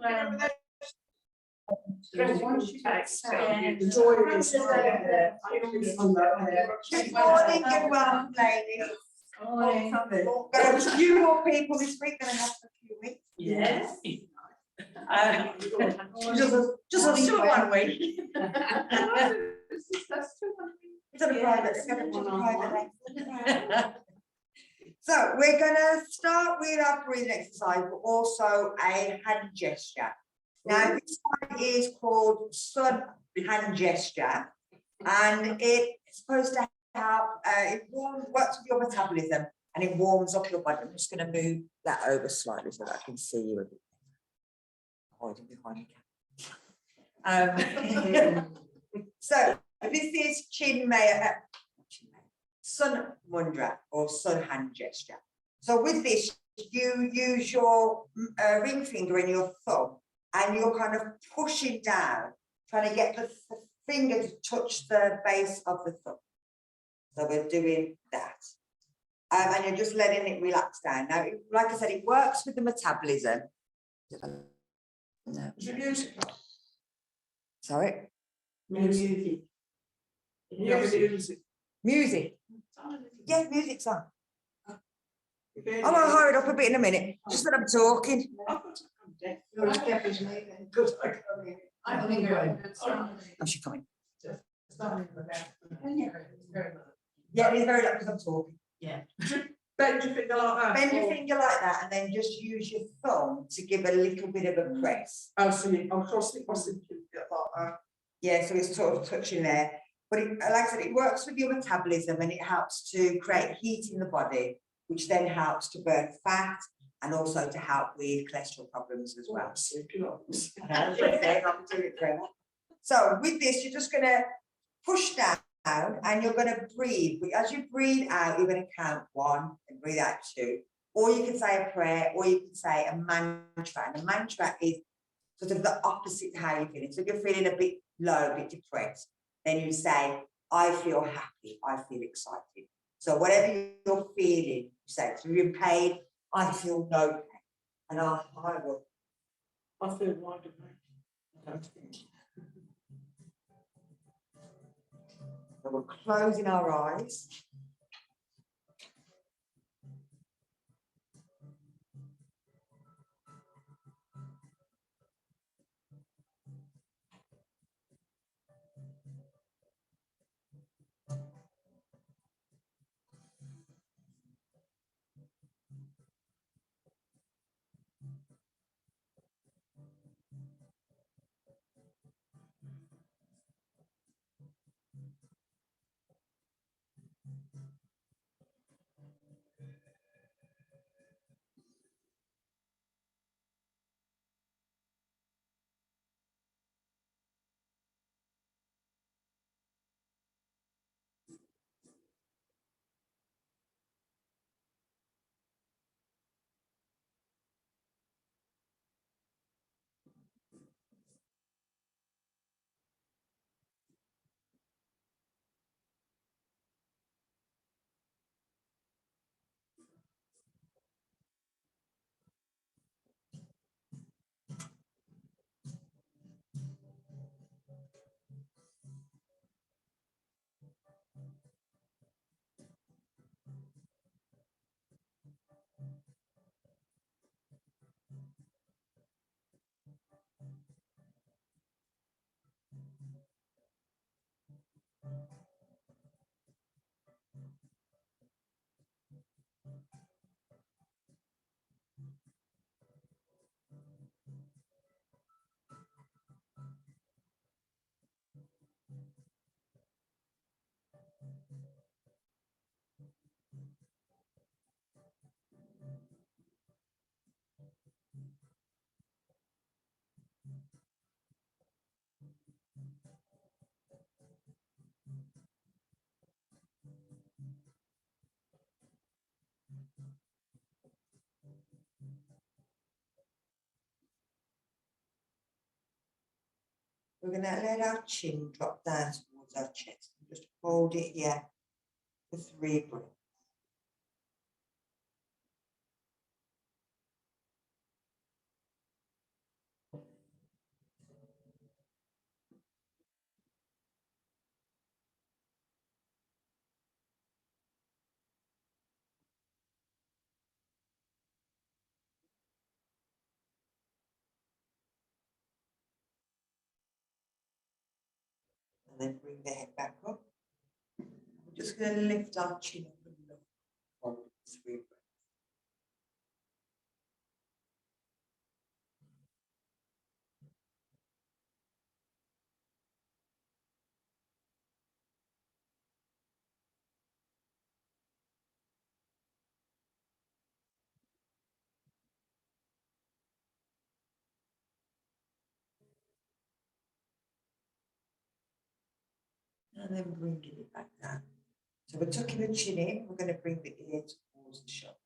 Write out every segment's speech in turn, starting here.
Good morning, good one, ladies. A few more people this week than I have for a few weeks. Yes. Just a short 1 week. It's on a private, So we're gonna start with our breathing exercise, but also a hand gesture. Now this one is called sun hand gesture, and it's supposed to help. It works with your metabolism and it warms up your body. I'm just going to move that over slightly so that I can see you a bit. Hiding behind the camera. So this is Sun Mudra or sun hand gesture. So with this, you use your ring finger and your thumb, and you're kind of pushing down, trying to get the finger to touch the base of the thumb. So we're doing that. And you're just letting it relax down. Now, like I said, it works with the metabolism. No. Is it music? Sorry? Music. Music. Yeah, music's on. I'm going to hurry it up a bit in a minute, just that I'm talking. Oh, she's coming. Yeah, it is very loud because I'm talking. Yeah. Bend your finger like that. Bend your finger like that, and then just use your thumb to give a little bit of a press. Oh, so I'm crossing like that. Yeah, so it's sort of touching there. But it, like I said, it works with your metabolism and it helps to create heat in the body, which then helps to burn fat and also to help with cholesterol problems as well. So with this, you're just going to push down and you're going to breathe. As you breathe out, you're going to count 1 and breathe out 2. Or you can say a prayer, or you can say a mantra. And a mantra is sort of the opposite to how you're feeling. So if you're feeling a bit low, a bit depressed, then you say, I feel happy, I feel excited. So whatever you're feeling, you say, if you're in pain, I feel no pain. And I will. I feel wide awake. So we're closing our eyes. We're going to let our chin drop down towards our chest. Just hold it here for 3 breaths. then bring the head back up. We're just going to lift our chin up and look for 3 breaths. And then bringing it back down. So we're tucking the chin in, we're going to bring the ear towards the shoulder.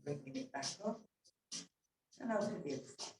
Bringing it back up. And I'll do the other side.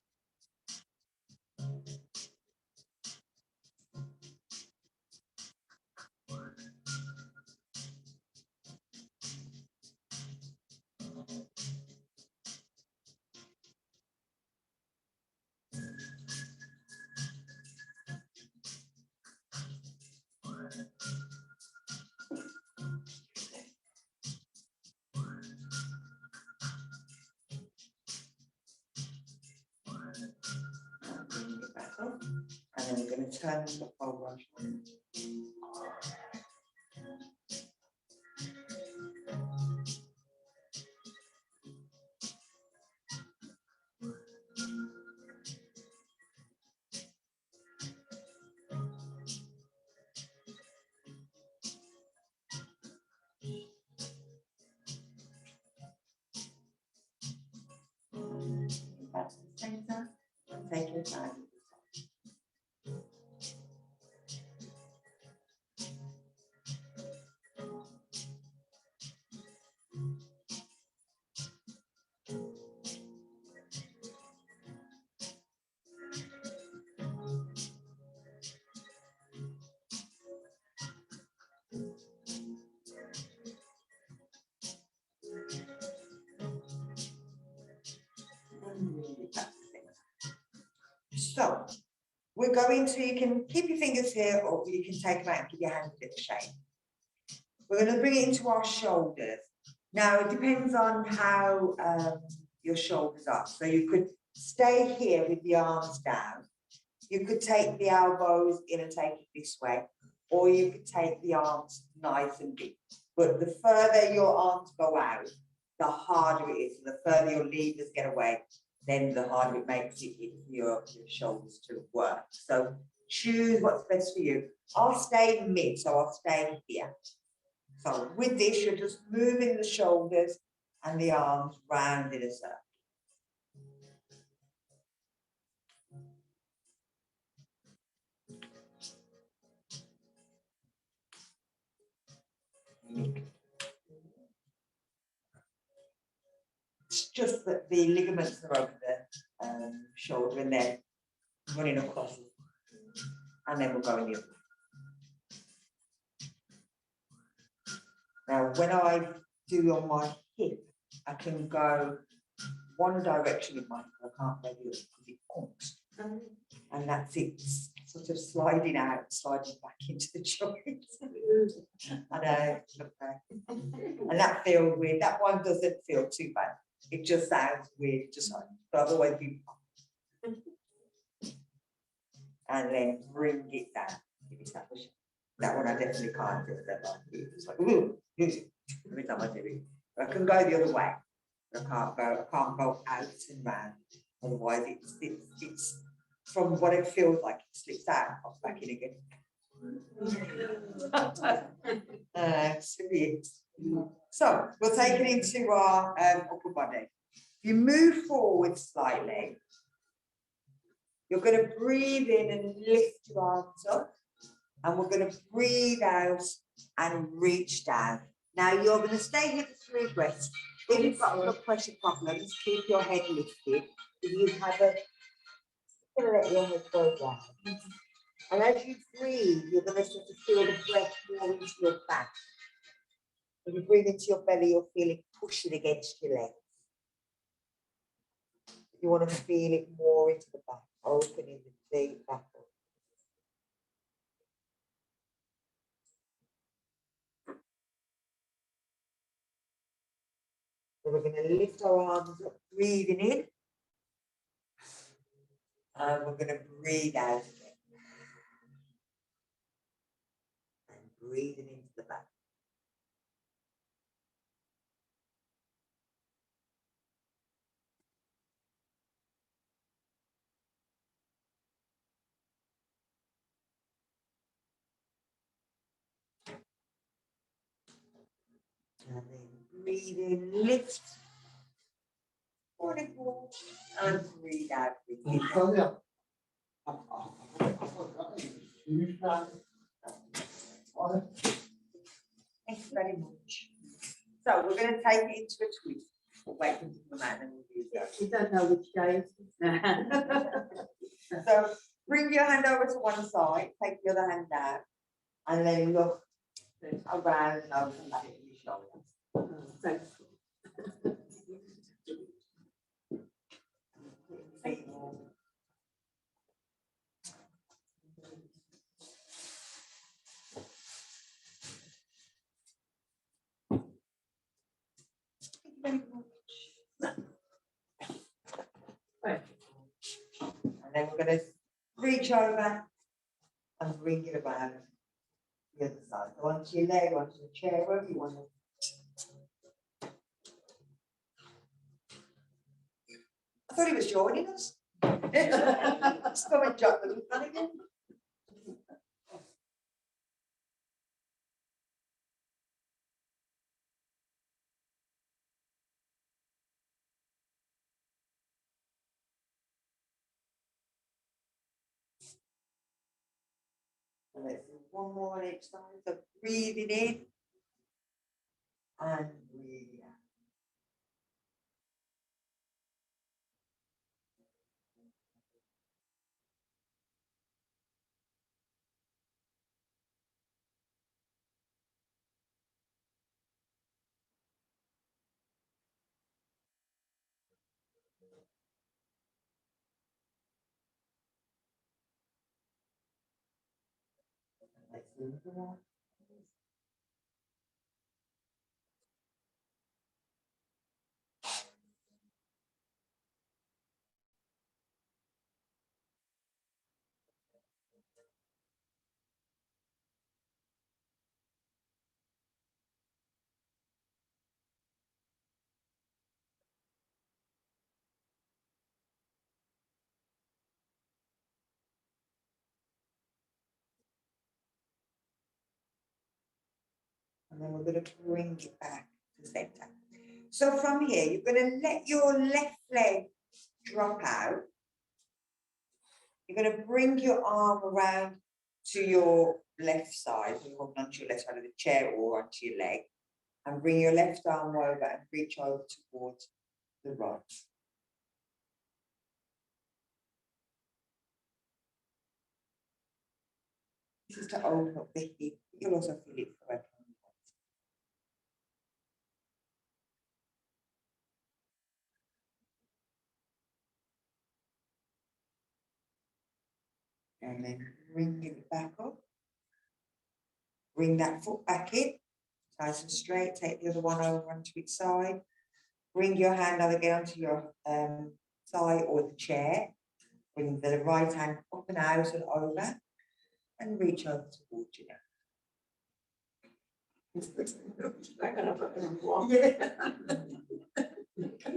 Bring it back up. And then we're going to turn the over. Back to the center. Take your time. So we're going to, you can keep your fingers here or you can take them out and give your hands a bit of shape. We're going to bring it into our shoulders. Now it depends on how your shoulders are. So you could stay here with the arms down. You could take the elbows in and take it this way, or you could take the arms nice and big. But the further your arms go out, the harder it is. The further your levers get away, then the harder it makes it for your shoulders to work. So choose what's best for you. I'll stay mid, so I'll stay here. So with this, you're just moving the shoulders and the arms round in a circle. It's just that the ligaments are over the shoulder and they're running across it. And then we'll go in the other. Now, when I do on my hip, I can go one direction with my hip, I can't go the other because it conks. And that's it, sort of sliding out, sliding back into the joint. I know, and that feels weird. That one doesn't feel too bad. It just sounds weird, just like, but I've always been. And then bring it down. That one I definitely can't do that one. It's like, ooh, every time I do it. I can go the other way. I can't go out and round. Otherwise, it's from what it feels like, it slips out, pops back in again. So we'll take it into our upper body. If you move forward slightly, you're going to breathe in and lift your arms up, and we're going to breathe out and reach down. Now you're going to stay here for 3 breaths. If you've got blood pressure problems, keep your head lifted. If you have a, you're going to let your head go down. And as you breathe, you're going to sort of feel the breath more into your back. When you breathe into your belly, you'll feel it pushing against your legs. You want to feel it more into the back, opening the deep back up. So we're going to lift our arms up, breathing in. And we're going to breathe out again. And breathing into the back. And then breathe in, lift. Wonderful. And breathe out. Breathe in. Thank you very much. So we're going to take it into a twist. We'll wait until the man and we'll do that. We don't know which day it is. So bring your hand over to one side, take the other hand down, and then look around and open back to your shoulders. Thanks. Right. And then we're going to reach over and bring it around the other side. Go onto your leg, onto the chair, wherever you want it. I thought he was joining us. Let's go and jump the look again. And let's do one more on each side. So breathing in and breathing out. Let's do one. And then we're going to bring it back to the center. So from here, you're going to let your left leg drop out. You're going to bring your arm around to your left side, so you're holding onto your left side of the chair or onto your leg, and bring your left arm over and reach over towards the right. This is to open up the hip. You'll also feel it correctly. And then bring it back up. Bring that foot back in, nice and straight. Take the other one over onto its side. Bring your hand either again onto your thigh or the chair. Bring the right hand up and out and over, and reach over towards you. Yeah.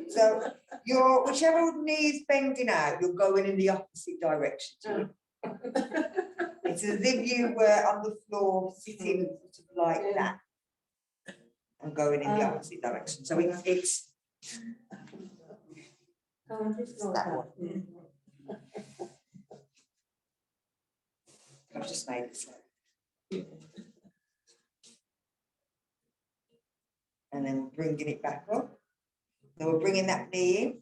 So your whichever knee is bending out, you're going in the opposite direction to it. It's as if you were on the floor sitting sort of like that and going in the opposite direction. So it's that one. I've just made it so. And then bringing it back up. So we're bringing that knee in.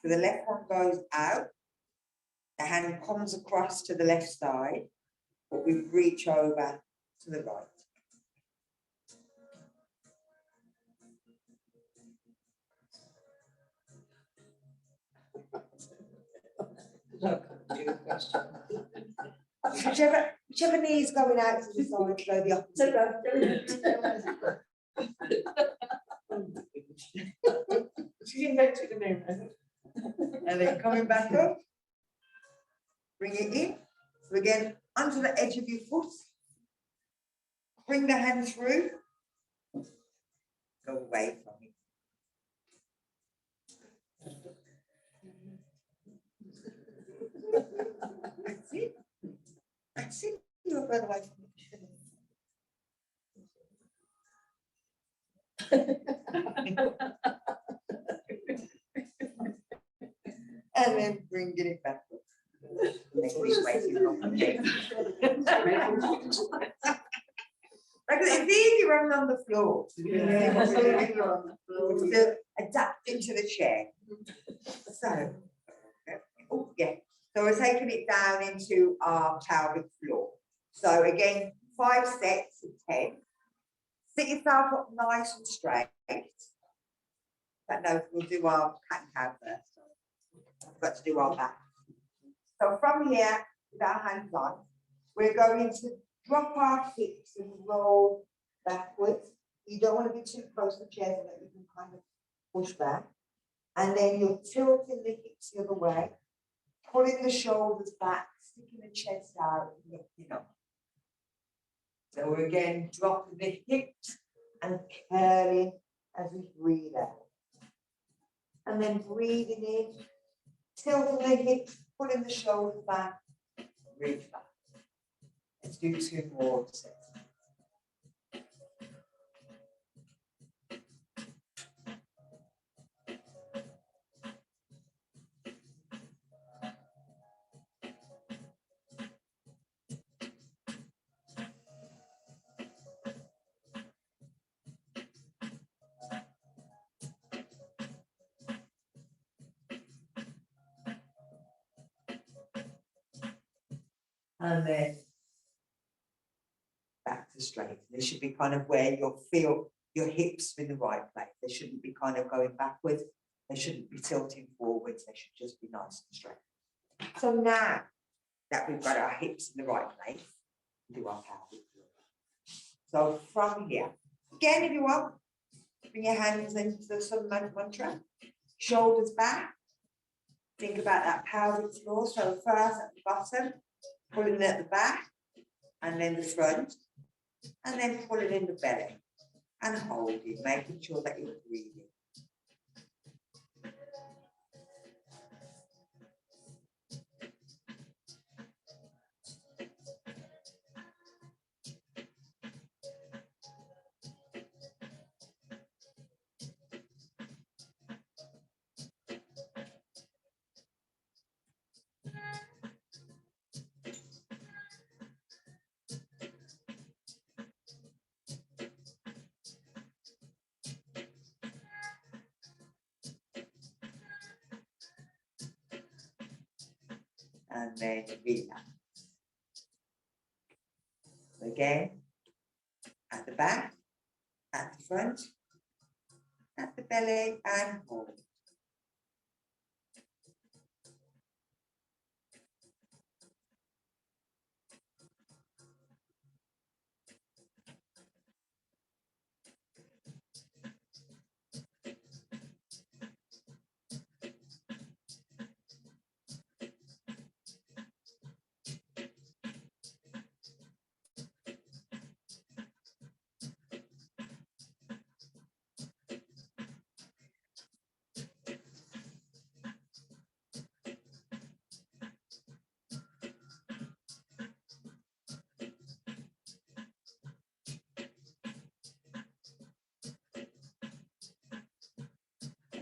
So the left one goes out. The hand comes across to the left side, but we reach over to the right. Whichever knee is going out to the side, go the opposite. She invented the name, hasn't And then coming back up, bring it in. So again, onto the edge of your foot. Bring the hand through. Go away from it. That's it. That's it. You're further away from it. And then bring it back up. Make this way too long. Like it's easy running on the floor. To adapt into the chair. So, oh yeah. So we're taking it down into our pelvic floor. So again, 5 sets of 10. Sit yourself up nice and straight. But no, we'll do our cat and cow first. We've got to do our back. So from here, with our hands on, we're going to drop our hips and roll backwards. You don't want to be too close to the chair so that you can kind of push back. And then you're tilting the hips the other way, pulling the shoulders back, sticking the chest out, lifting up. So we're again dropping the hips and curling as we breathe out. And then breathing in, tilting the hips, pulling the shoulders back, reach back. Let's do 2 more sets. And then back to straight. This should be kind of where you'll feel your hips in the right place. They shouldn't be kind of going backwards. They shouldn't be tilting forwards. They should just be nice and straight. So now that we've got our hips in the right place, do our pelvic floor. So from here, again, if you want, bring your hands into the sun mantra, shoulders back. Think about that pelvic floor. So first at the bottom, pulling at the back, and then the front, and then pulling in the belly, and holding, making sure that you're breathing. And then relax. Again, at the back, at the front, at the belly, and hold.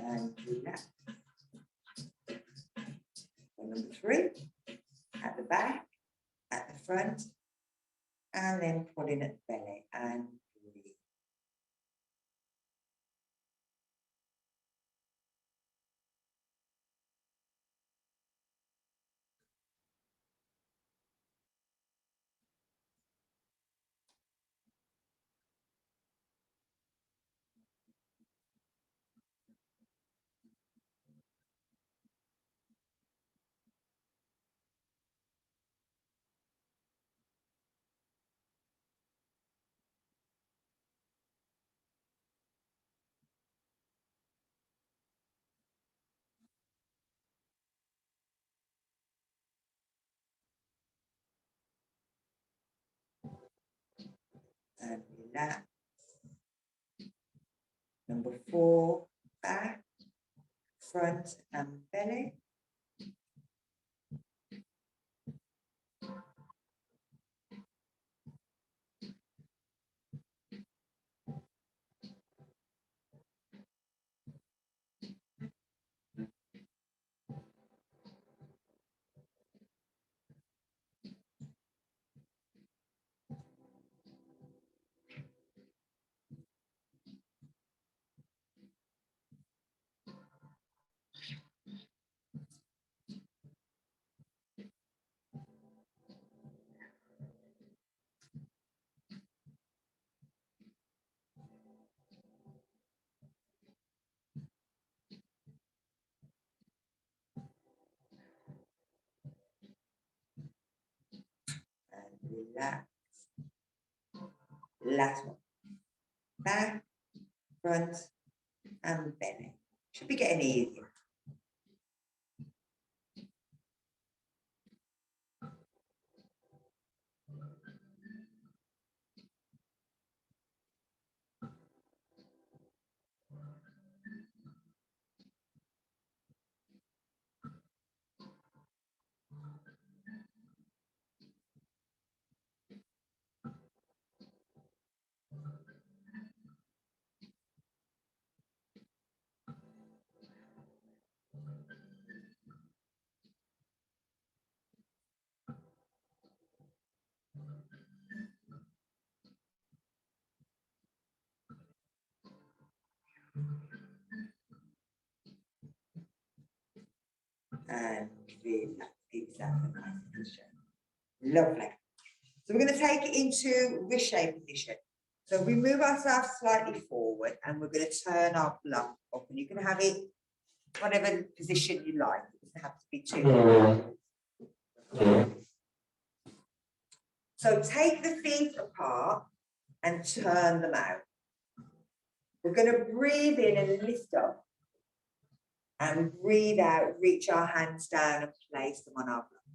And relax. And number 3, at the back, at the front, and then pulling at the belly and breathe. and relax. Number 4, back, front and belly. And relax. Last one. Back, front, and belly. Should be getting easier. And relax. Exactly. Nice position. Lovely. So we're going to take it into wrist shape position. So we move ourselves slightly forward and we're going to turn our block up, and you can have it whatever position you like. It doesn't have to be too. So take the feet apart and turn them out. We're going to breathe in and lift up, and breathe out, reach our hands down and place them on our block.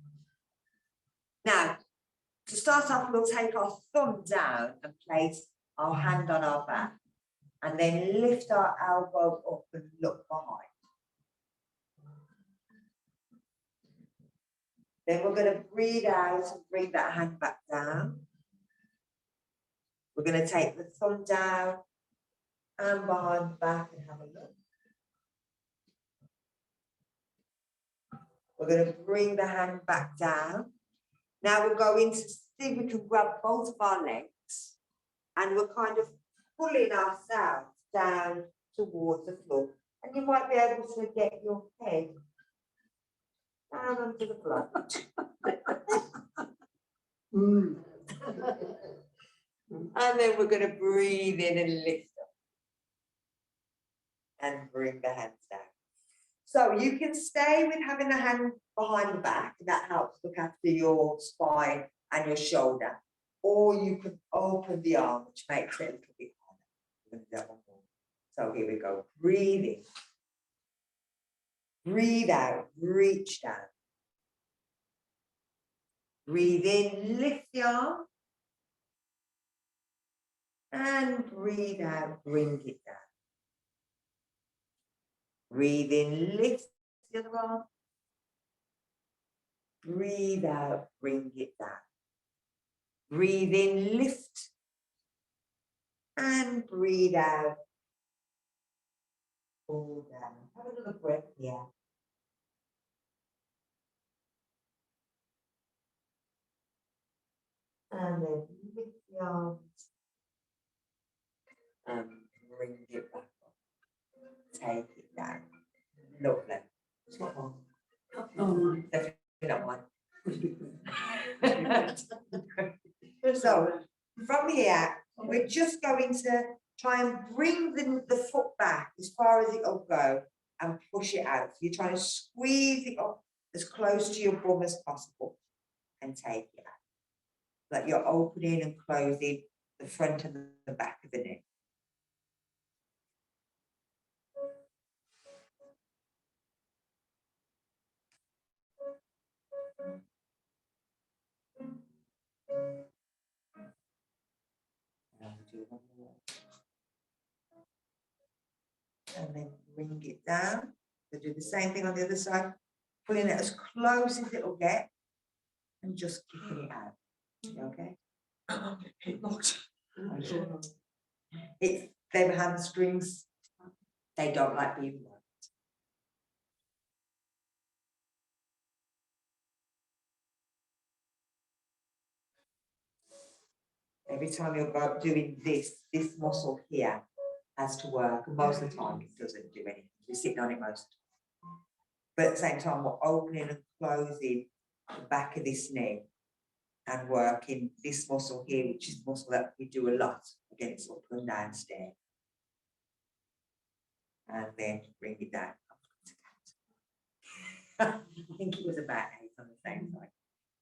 Now, to start off, we'll take our thumb down and place our hand on our back, and then lift our elbow up and look behind. Then we're going to breathe out and bring that hand back down. We're going to take the thumb down and behind the back and have a look. We're going to bring the hand back down. Now we're going to see if we can grab both of our legs, and we're kind of pulling ourselves down towards the floor. And you might be able to get your head down onto the floor. And then we're going to breathe in and lift up. And bring the hands down. So you can stay with having the hand behind the back. That helps look after your spine and your shoulder. Or you can open the arm, which makes it a little bit harder. So here we go. Breathe in. Breathe out. Reach down. Breathe in. Lift the arm. And breathe out. Bring it down. Breathe in. Lift the other arm. Breathe out. Bring it down. Breathe in. Lift. And breathe out. Pull down. Have another breath here. And then lift the arms and bring it back up. Take it down. Lovely. It's not one. Oh, Definitely not one. So from here, we're just going to try and bring the foot back as far as it'll go and push it out. So you're trying to squeeze it up as close to your bum as possible and take it out. Like you're opening and closing the front and the back of the neck. do one more. And then bring it down. So do the same thing on the other side, pulling it as close as it'll get and just kicking it out. Okay? It locked. It's them hamstrings, they don't like being worked. Every time you're doing this muscle here has to work, and most of the time it doesn't do anything. You're sitting on it most of the time. But at the same time, we're opening and closing the back of this knee and working this muscle here, which is muscle that we do a lot against up and down stairs. And then bring it down. I think it was about 8 on the same side.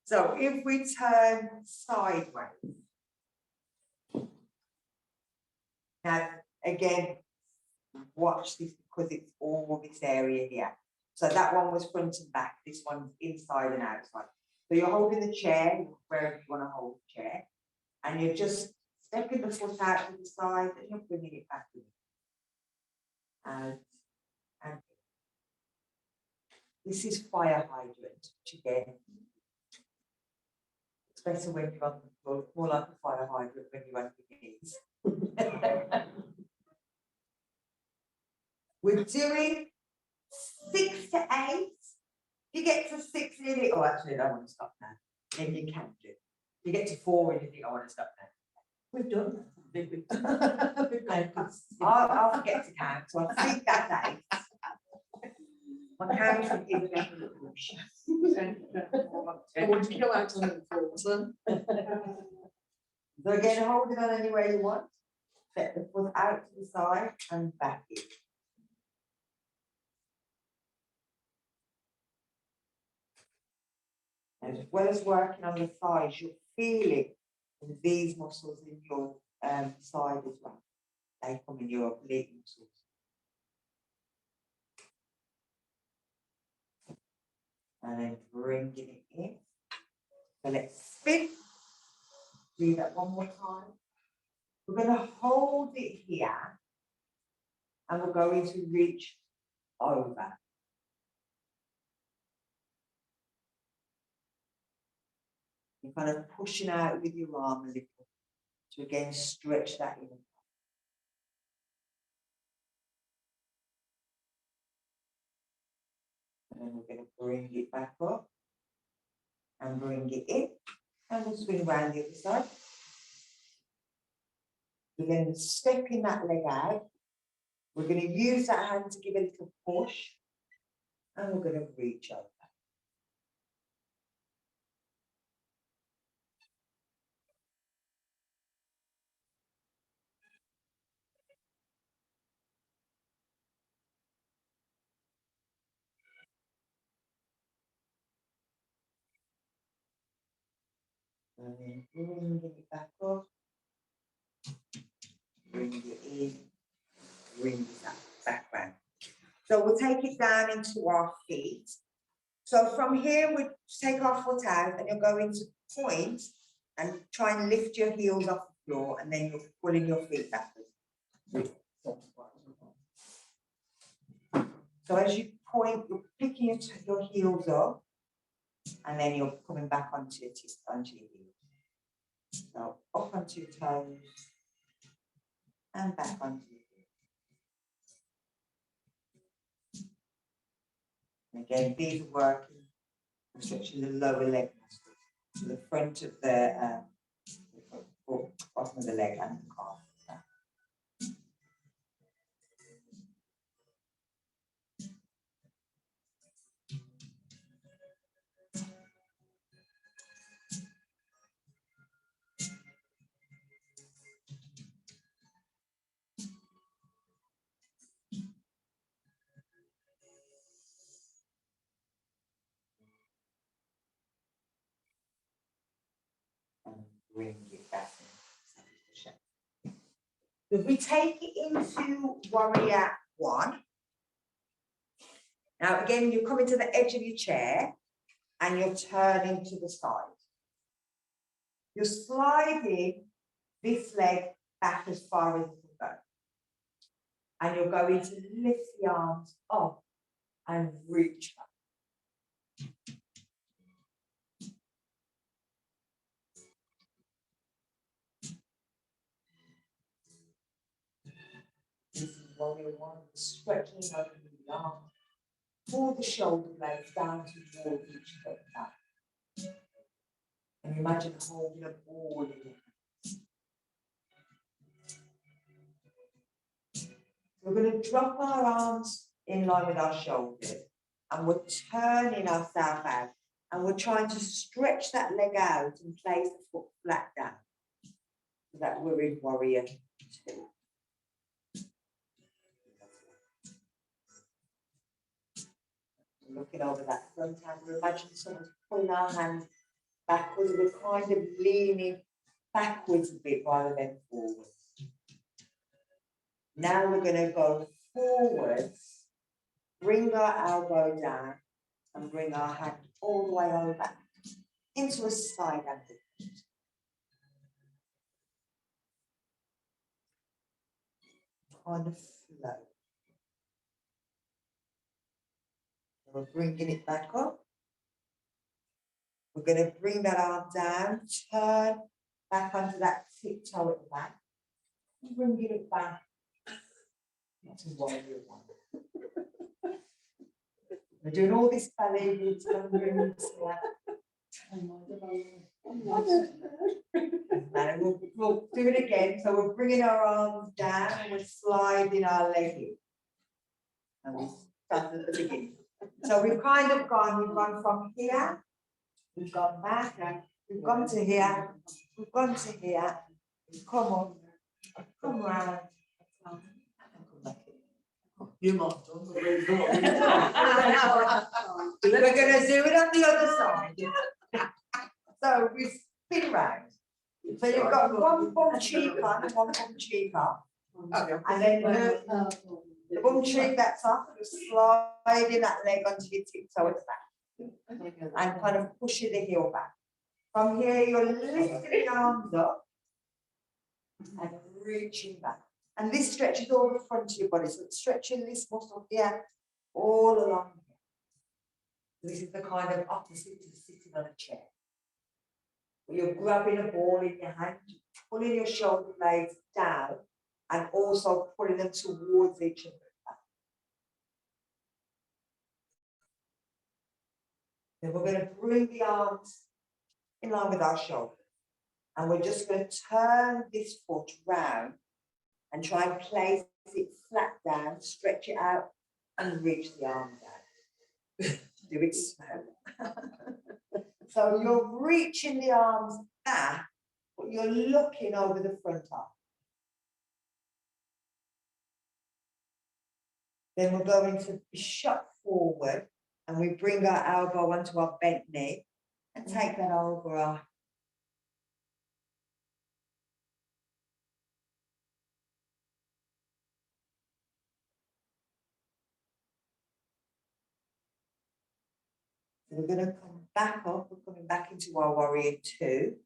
So if we turn sideways, now again, watch this because it's all this area here. So that one was front and back, this one's inside and outside. So you're holding the chair, wherever you want to hold the chair, and you're just stepping the foot out to the side and you're bringing it back in. And this is fire hydrant, which again, it's better when you're on the floor, more like a fire hydrant when you're on your knees. We're doing 6 to 8. You get to 6 and you think, oh, actually, I don't want to stop now. Then you can do. You get to 4 and you think, I want to stop now. We've done that. I'll forget to count, so I think that's 8. My counting is definitely push. I want to go out on the floor. So again, hold it on anywhere you want. Set the foot out to the side and back in. And as well as working on the thighs, you'll feel it in these muscles in your side as well. They come in your leg muscles. And then bringing it in. So let's spin. Do that one more time. We're going to hold it here and we're going to reach over. You're kind of pushing out with your arm a little to again stretch that in. And then we're going to bring it back up and bring it in. And we'll swing around the other side. We're going to step in that leg out. We're going to use that hand to give a little push. And we're going to reach over. And then bring it back up. Bring it in. Bring it back round. So we'll take it down into our feet. So from here, we take our foot out and you're going to point and try and lift your heels off the floor and then you're pulling your feet backwards. So as you point, you're picking your heels up and then you're coming back onto your heels. So up onto your toes and back onto your heels. And again, these are working, stretching the lower leg muscles to the front of the bottom of the leg and the calf. And bring it back in. If we take it into warrior 1, now again, you're coming to the edge of your chair and you're turning to the side. You're sliding this leg back as far as you can go. And you're going to lift the arms up and reach back. This is warrior one, stretching over the arm. Pull the shoulder blades down towards each other. And imagine holding a ball in your hands. We're going to drop our arms in line with our shoulders and we're turning ourselves out and we're trying to stretch that leg out and place the foot flat down so that we're in warrior two. Looking over that front hand, we imagine someone's pulling our hands backwards. We're kind of leaning backwards a bit rather than forwards. Now we're going to go forwards, bring our elbow down, and bring our hand all the way over into a side angle. Kind of flow. We're bringing it back up. We're going to bring that arm down, turn back onto that tiptoe at the back, bringing it back. That's warrior one. We're doing all this ballet moves, we'll do it again. So we're bringing our arms down and we're sliding our leg in. And we start at the beginning. So we've kind of gone from here, we've gone back, and we've gone to here, we've gone to here, we've come on, come round, and come back in. You might have done, but we've got. We're going to do it on the other side. So we spin round. So you've got one bum cheek on and one bum cheek off. And then the bum cheek that's off, you're sliding that leg onto your tiptoe at the back. And kind of pushing the heel back. From here, you're lifting the arms up and reaching back. And this stretches all the front of your body. So it's stretching this muscle here all along here. This is the kind of opposite to sitting on a chair. Where you're grabbing a ball in your hand, pulling your shoulder blades down, and also pulling them towards each other. Then we're going to bring the arms in line with our shoulders. And we're just going to turn this foot round and try and place it flat down, stretch it out, and reach the arm down. Do it slow. So you're reaching the arms back, but you're looking over the front arm. Then we're going to be shot forward and we bring our elbow onto our bent knee and take that over our. So we're going to come back up, we're coming back into our warrior two.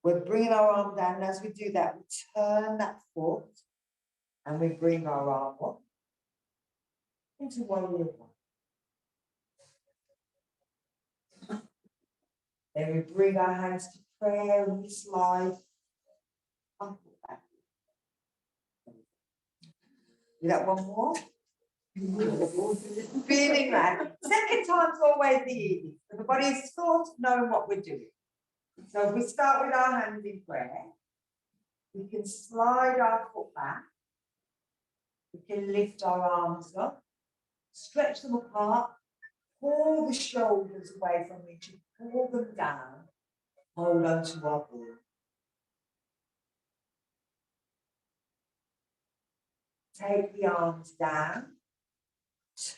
We're bringing our arm down, and as we do that, we turn that foot and we bring our arm up into warrior one. Then we bring our hands to prayer and we slide up and back. Do that one more. Feeling right. Second time's always the easiest. The body is sort of knowing what we're doing. So if we start with our hands in prayer, we can slide our foot back. We can lift our arms up, stretch them apart, pull the shoulders away from each other, pull them down, hold on to our ball. Take the arms down,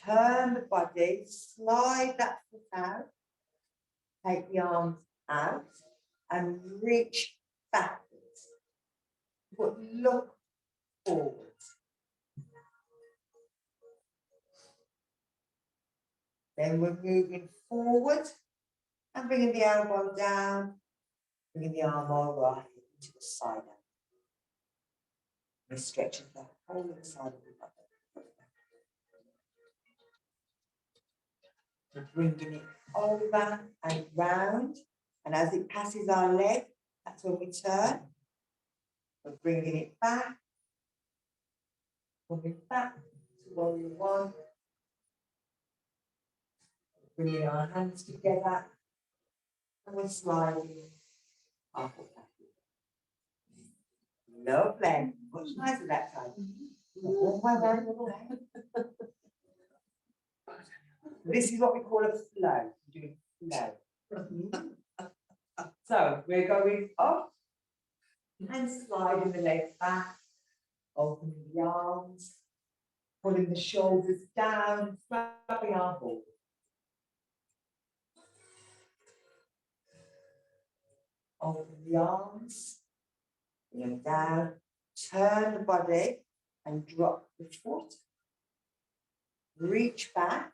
turn the body, slide that foot out, take the arms out and reach backwards, but look forward. Then we're moving forward and bringing the elbow down, bringing the arm over into the side. We stretch the whole inside of the body. We're bringing it over and round, and as it passes our leg, that's when we turn. We're bringing it back, coming back to warrior one. Bringing our hands together, and we're sliding our foot back. Lovely. Much nicer that side. This is what we call a flow. We're doing flow. So we're going up and sliding the legs back, opening the arms, pulling the shoulders down, grabbing our balls. Open the arms, bring them down, turn the body and drop the foot. Reach back,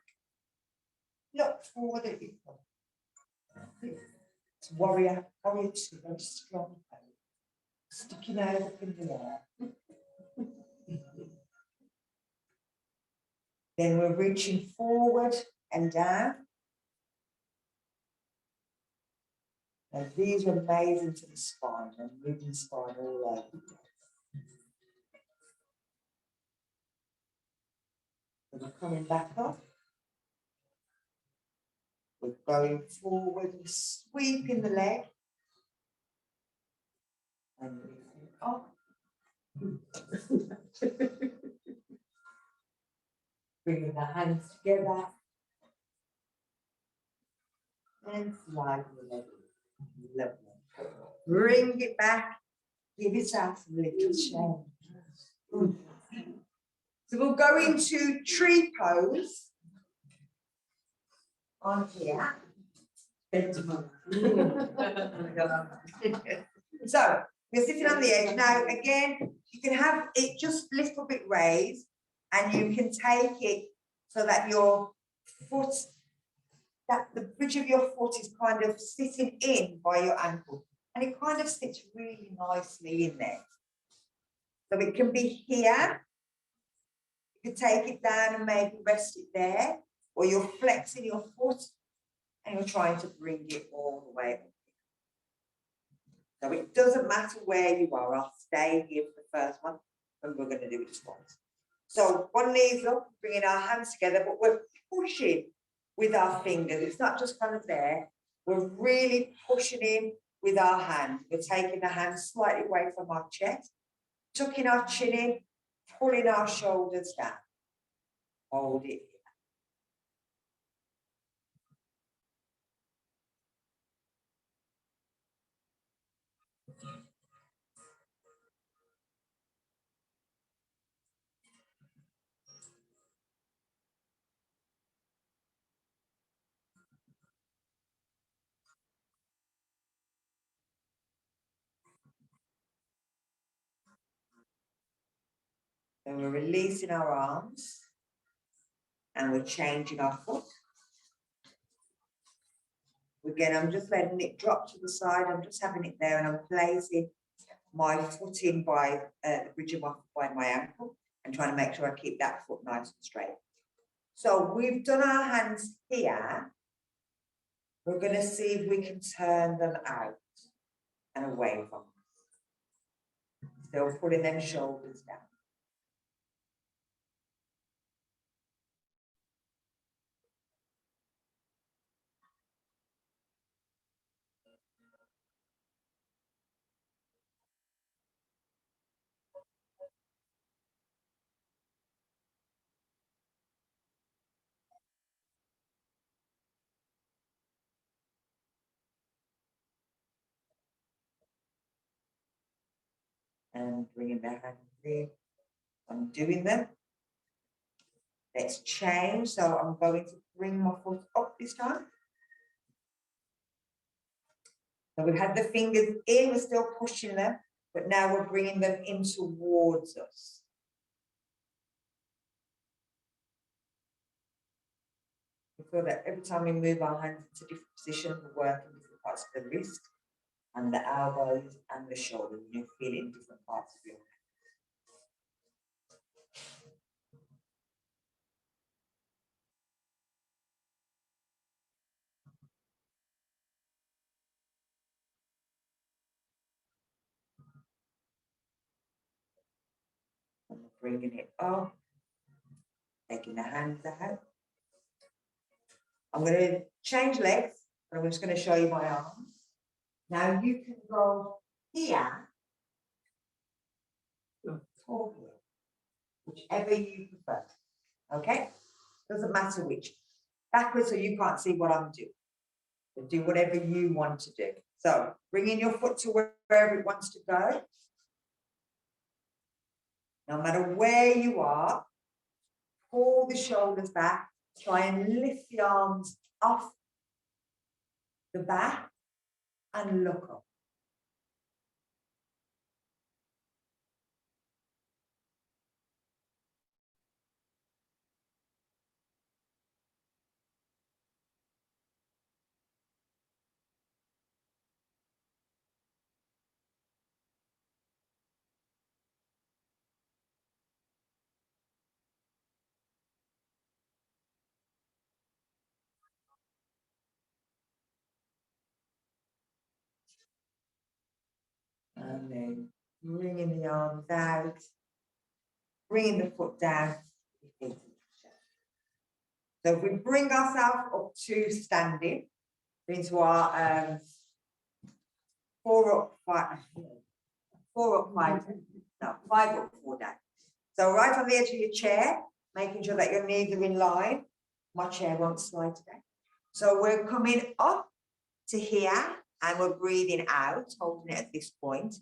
look forward at your foot. It's warrior two, very strong. Sticking out up in the air. Then we're reaching forward and down. And these are amazing to the spine and moving the spine all over. So we're coming back up. We're going forward and sweeping the leg. And lifting up. Bringing the hands together. And slide the leg. Lovely. Bring it back. Give yourself a little change. So we'll go into tree pose on here. So you're sitting on the edge. Now again, you can have it just a little bit raised, and you can take it so that your foot, that the bridge of your foot is kind of sitting in by your ankle, and it kind of sits really nicely in there. So it can be here. You can take it down and maybe rest it there, or you're flexing your foot and you're trying to bring it all the way up. So it doesn't matter where you are. I'll stay here for the first one, and we're going to do it twice. So one knee's up, bringing our hands together, but we're pushing with our fingers. It's not just kind of there. We're really pushing in with our hand. We're taking the hands slightly away from our chest, tucking our chin in, pulling our shoulders down. Hold it. Then we're releasing our arms and we're changing our foot. Again, I'm just letting it drop to the side. I'm just having it there and I'm placing my foot in by the bridge of my ankle and trying to make sure I keep that foot nice and straight. So we've done our hands here. We're going to see if we can turn them out and away from us. Still pulling them shoulders down. And bringing the hands in, undoing them. Let's change. So I'm going to bring my foot up this time. So we've had the fingers in, we're still pushing them, but now we're bringing them in towards us. We feel that every time we move our hands into different positions, we're working different parts of the wrist and the elbows and the shoulders. You feel it in different parts of your hand. bringing it up, taking the hands out. I'm going to change legs, and I'm just going to show you my arms. Now you can go here or here, whichever you prefer. Okay? Doesn't matter which. Backwards, so you can't see what I'm doing. So do whatever you want to do. So bringing your foot to wherever it wants to go. No matter where you are, pull the shoulders back. Try and lift the arms off the back and look up. And then bringing the arms out, bringing the foot down. So if we bring ourselves up to standing, into our 4 up, 5, 4 up, 5, no, 5 up, 4 down. So right on the edge of your chair, making sure that your knees are in line. My chair won't slide today. So we're coming up to here and we're breathing out, holding it at this point.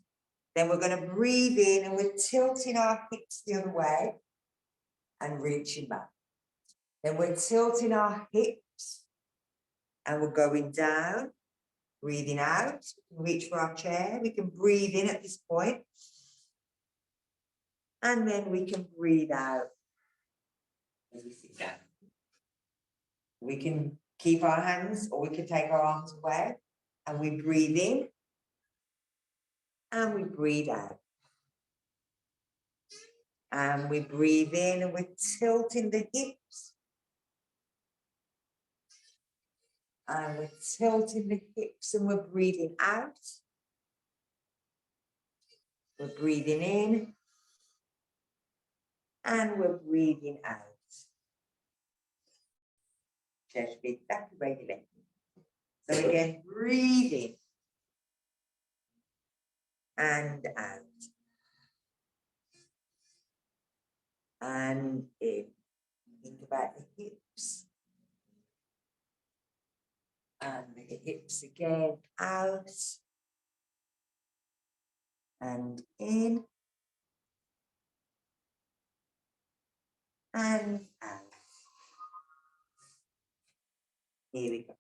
Then we're going to breathe in and we're tilting our hips the other way and reaching back. Then we're tilting our hips and we're going down, breathing out. We can reach for our chair. We can breathe in at this point. And then we can breathe out as we sit down. We can keep our hands or we can take our arms away and we breathe in and we breathe out. And we breathe in and we're tilting the hips. And we're tilting the hips and we're breathing out. We're breathing in. And we're breathing out. Just be exactly where you left me. So again, breathing. And out. And in. Think about the hips. And the hips again, out. And in. And out. Here we go.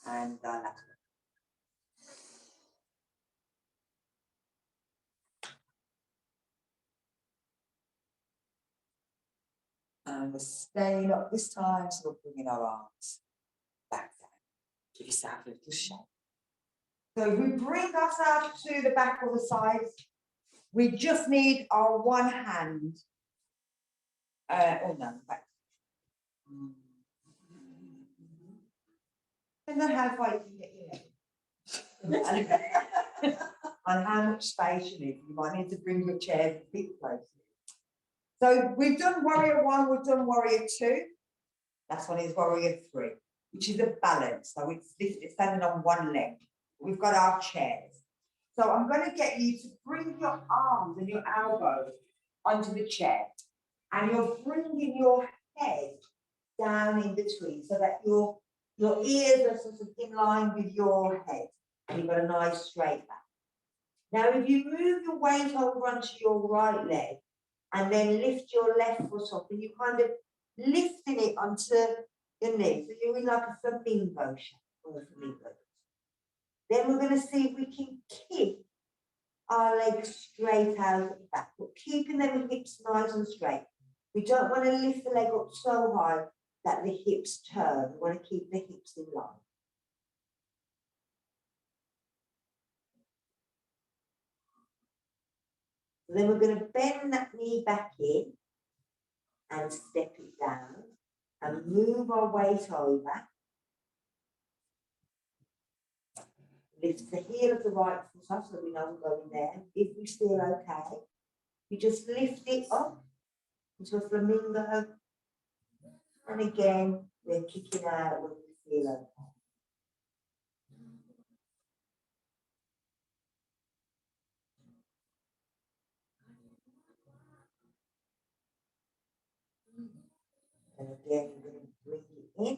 And our last one. And we're staying up this time, so we're bringing our arms back down. Give yourself a little shake. So if we bring ourselves to the back or the sides, we just need our one hand. Oh no, back. Depends on how far you can get your leg. On how much space you need. You might need to bring your chair a bit closer. So we've done warrior 1, we've done warrior 2. Last one is warrior 3, which is a balance. So it's standing on one leg. We've got our chairs. So I'm going to get you to bring your arms and your elbows onto the chair. And you're bringing your head down in between so that your ears are sort of in line with your head. And you've got a nice straight back. Now, if you move your weight over onto your right leg and then lift your left foot up, and you kind of lifting it onto your knee, so you're in like a flamingo shape or a flamingo. Then we're going to see if we can keep our legs straight out at the back, but keeping them hips nice and straight. We don't want to lift the leg up so high that the hips turn. We want to keep the hips in line. then we're going to bend that knee back in and step it down and move our weight over. Lift the heel of the right foot up so we know we're going there. If we feel okay, you just lift it up into a flamingo. And again, we're kicking out when we feel okay. And again, we're going to bring it in,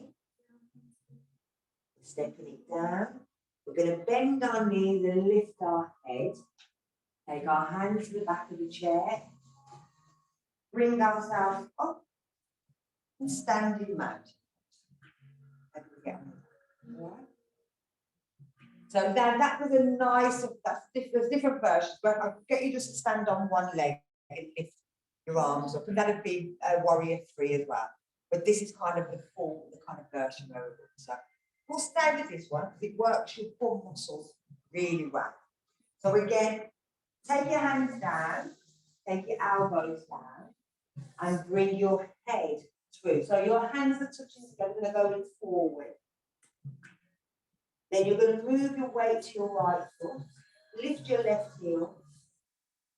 stepping it down. We're going to bend our knees and lift our head. Take our hands to the back of the chair. Bring ourselves up and stand in mountain. Right. So now that was a nice, there's different versions, but I'll get you just to stand on one leg and lift your arms up, and that'd be a warrior 3 as well. But this is kind of the kind of version where we're doing. So we'll stay with this one because it works your core muscles really well. So again, take your hands down, take your elbows down, and bring your head through. So your hands are touching together, they're going forward. Then you're going to move your weight to your right foot, lift your left heel,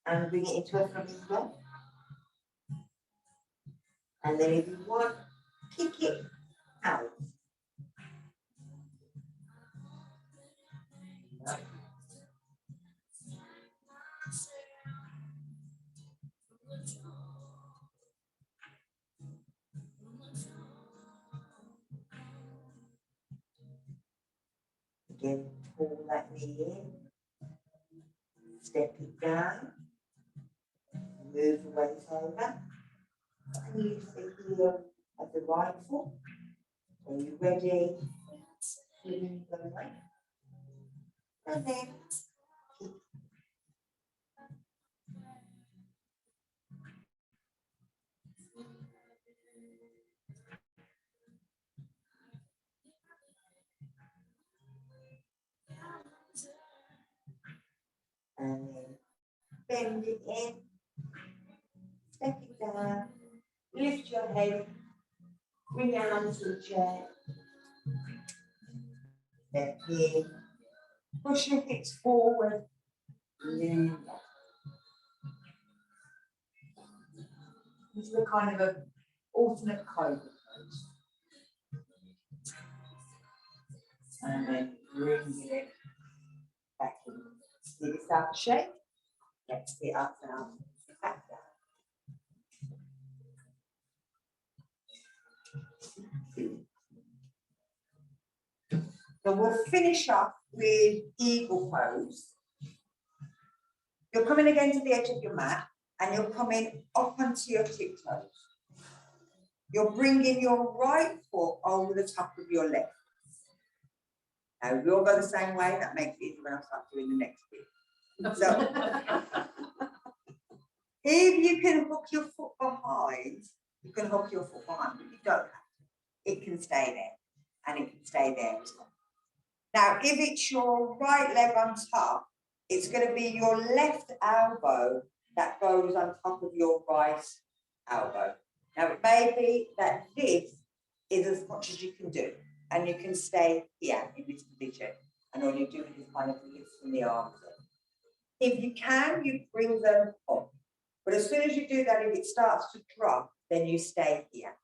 and bring it into a flamingo. And then if you want, kick it out. Again, pull that knee in, step it down, move the weight over, and lift the heel of the right foot. When you're ready, flamingo away. And then kick. And then bend it in, step it down, lift your head, bring your hands to the chair, step in, push your hips forward, lean back. This is a kind of an alternate cobra pose. And then bring it back in. Give yourself a shake. Let's get up now, back down. So we'll finish up with eagle pose. You're coming again to the edge of your mat and you're coming up onto your tiptoes. You're bringing your right foot over the top of your left. Now, we all go the same way. That makes it easy when I start doing the next bit. So, if you can hook your foot behind, you can hook your foot behind, but you don't have to. It can stay there, and it can stay there as well. Now, if it's your right leg on top, it's going to be your left elbow that goes on top of your right elbow. Now, it may be that this is as much as you can do, and you can stay here in this position, and all you're doing is kind of lifting the arms up. If you can, you bring them up. But as soon as you do that, if it starts to drop, then you stay here.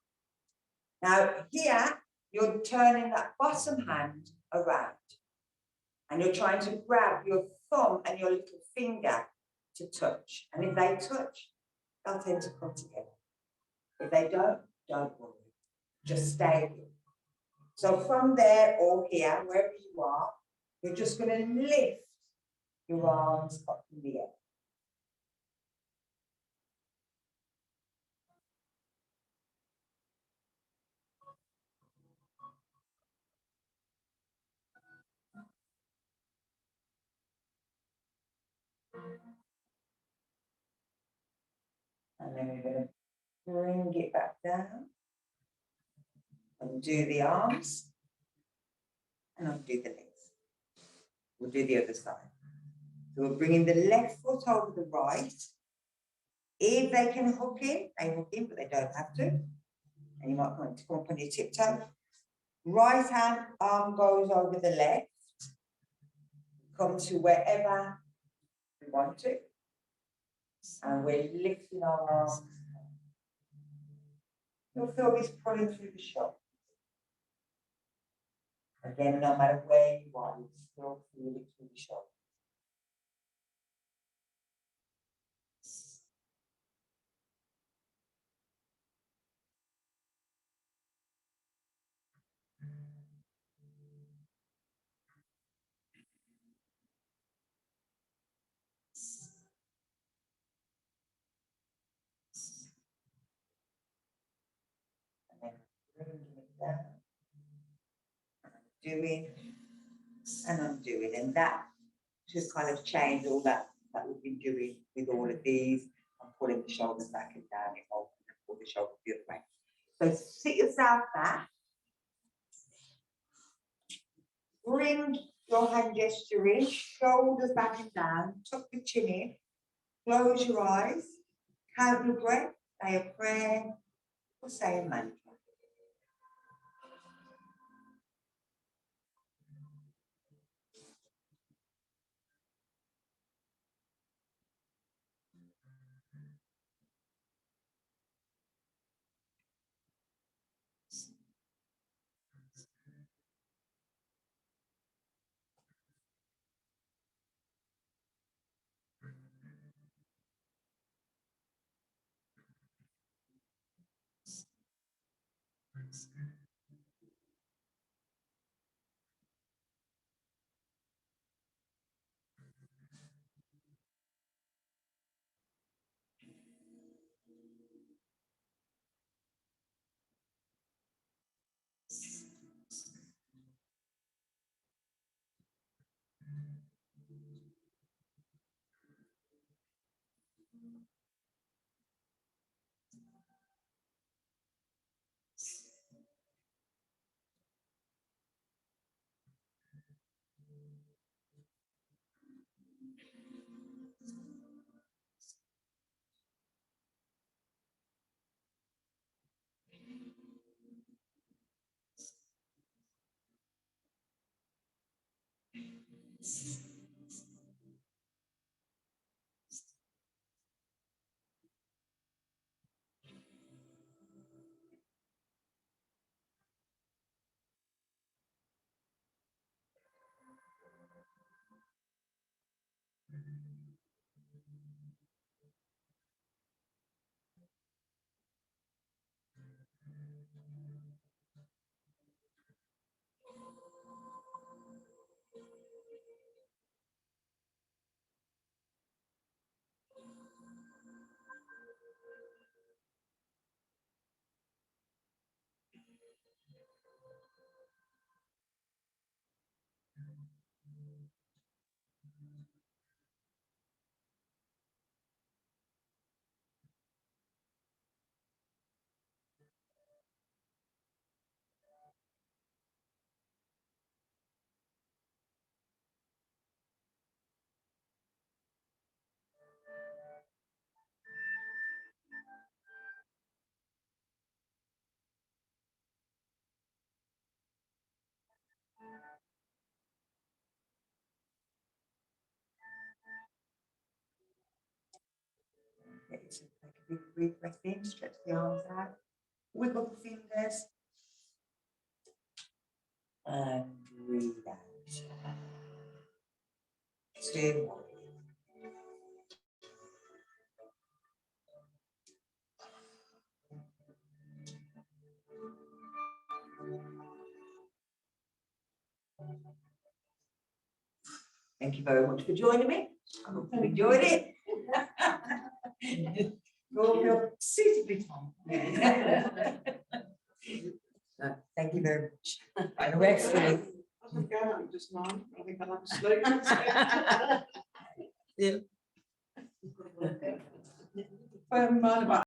Now, here, you're turning that bottom hand around. And you're trying to grab your thumb and your little finger to touch. And if they touch, they'll tend to come together. If they don't worry. Just stay here. So from there or here, wherever you are, you're just going to lift your arms up in the air. And then we're going to bring it back down and do the arms and I'll do the legs. We'll do the other side. So we're bringing the left foot over the right If they can hook in, they hook in, but they don't have to. And you might want to come up on your tiptoe. Right hand arm goes over the left. Come to wherever we want to. And we're lifting our arms. You'll feel this pulling through the shoulder. Again, no matter where you are, you still feel it through the shoulder. And then bringing it down. Doing and undoing, and that just kind of changed all that we've been doing with all of these and pulling the shoulders back and down and open and pull the shoulders the other way. So sit yourself back. Bring your hand gesture in, shoulders back and down, tuck the chin in, close your eyes, count your breath, say a prayer, or say a mantra. Okay, so take a big breath in, stretch the arms out, wiggle the fingers, and breathe out. 2 more. Thank you very much for joining me. I hope you enjoyed it. You all feel suitably tired. Thank you very much. And rest I think I'm just nine. I think I'll have to sleep. Yeah. About